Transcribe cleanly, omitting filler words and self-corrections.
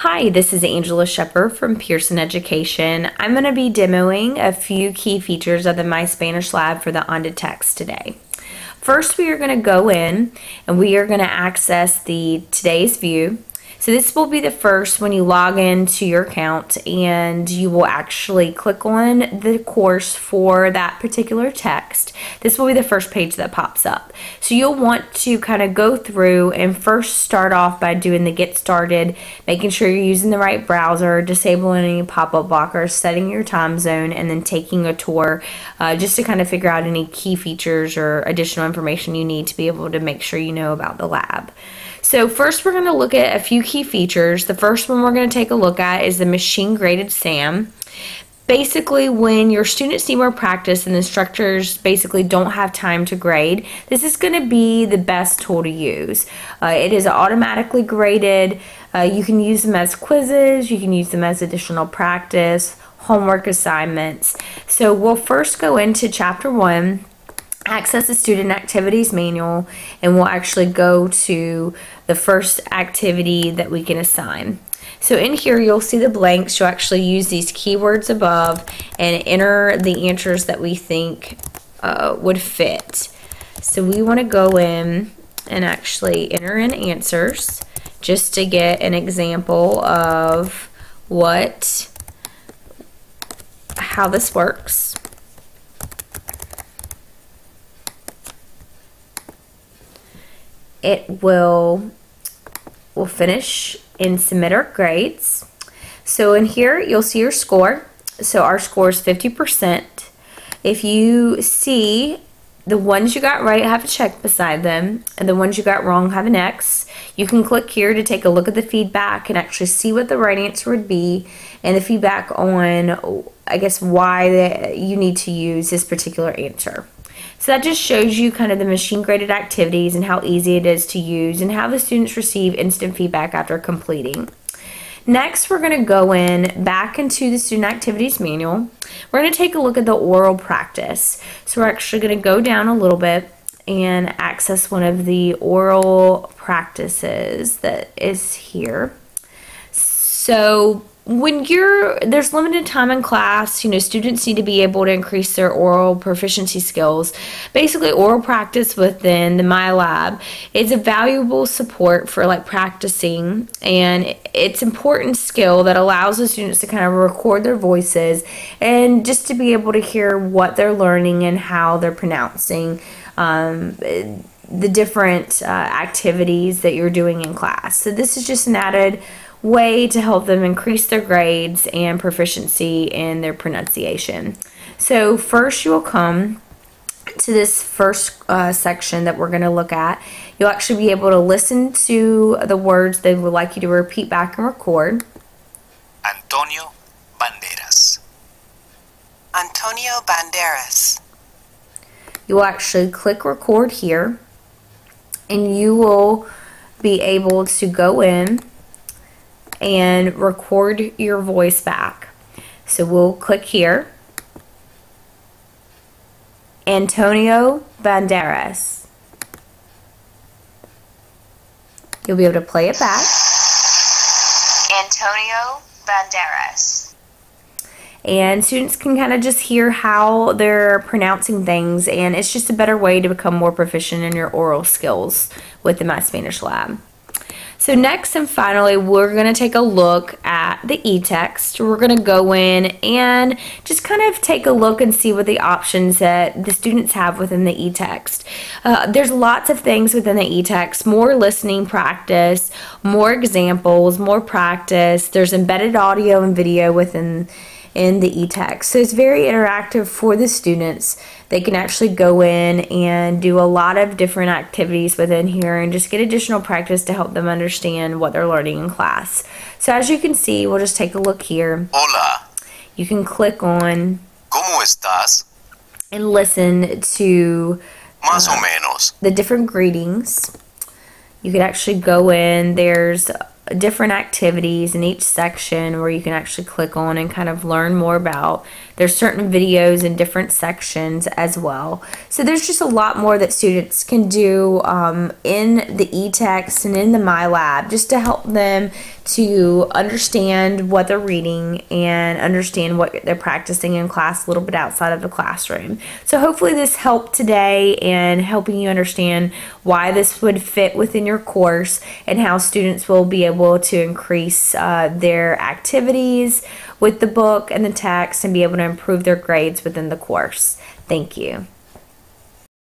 Hi, this is Angela Shepard from Pearson Education. I'm going to be demoing a few key features of the MySpanishLab for the on-to-text today. First, we are going to go in and we are going to access the today's view. So this will be the first when you log into your account, and you will actually click on the course for that particular text. This will be the first page that pops up. So you'll want to kind of go through and first start off by doing the get started, making sure you're using the right browser, disabling any pop-up blockers, setting your time zone, and then taking a tour just to kind of figure out any key features or additional information you need to be able to make sure you know about the lab. So first we're going to look at a few key features. The first one we're going to take a look at is the machine graded SAM. Basically, when your students need more practice and the instructors basically don't have time to grade, this is going to be the best tool to use. It is automatically graded. You can use them as quizzes, you can use them as additional practice, homework assignments. So we'll first go into Chapter 1, access the student activities manual, and we'll actually go to the first activity that we can assign. So in here you'll see the blanks. You'll actually use these keywords above and enter the answers that we think would fit. So we want to go in and actually enter in answers just to get an example of how this works. We'll finish and submit our grades. So in here you'll see your score. So our score is 50%. If you see the ones you got right have a check beside them and the ones you got wrong have an X, you can click here to take a look at the feedback and actually see what the right answer would be and the feedback on, I guess, why you need to use this particular answer. So that just shows you kind of the machine graded activities and how easy it is to use and how the students receive instant feedback after completing. Next, we're going to go back into the student activities manual. We're going to take a look at the oral practice. So we're actually going to go down a little bit and access one of the oral practices that is here. So when there's limited time in class, students need to be able to increase their oral proficiency skills. Basically, oral practice within the MyLab is a valuable support for practicing, and it's an important skill that allows the students to kind of record their voices and just to be able to hear what they're learning and how they're pronouncing the different activities that you're doing in class. So this is just an added way to help them increase their grades and proficiency in their pronunciation. So first you will come to this first section that we're going to look at. You'll actually be able to listen to the words they would like you to repeat back and record. Antonio Banderas. Antonio Banderas. You will actually click record here, and you will be able to go in and record your voice back. So we'll click here. Antonio Banderas. You'll be able to play it back. Antonio Banderas. And students can kind of just hear how they're pronouncing things, and it's just a better way to become more proficient in your oral skills with the MySpanishLab. So next and finally, we're going to take a look at the e-text. We're going to go in and just kind of take a look and see what the options that the students have within the e-text. There's lots of things within the e-text: more listening practice, more examples, more practice. There's embedded audio and video within the e-text. So it's very interactive for the students. They can actually go in and do a lot of different activities within here and just get additional practice to help them understand what they're learning in class. So as you can see, we'll just take a look here. Hola. You can click on ¿Cómo estás? and listen to Más o menos. the different greetings. You could actually go in. There's different activities in each section where you can actually click on and kind of learn more about. There's certain videos in different sections as well. So there's just a lot more that students can do in the e-text and in the MyLab, just to help them to understand what they're reading and understand what they're practicing in class a little bit outside of the classroom. So hopefully this helped today in helping you understand why this would fit within your course and how students will be able to increase their activities with the book and the text and be able to improve their grades within the course. Thank you.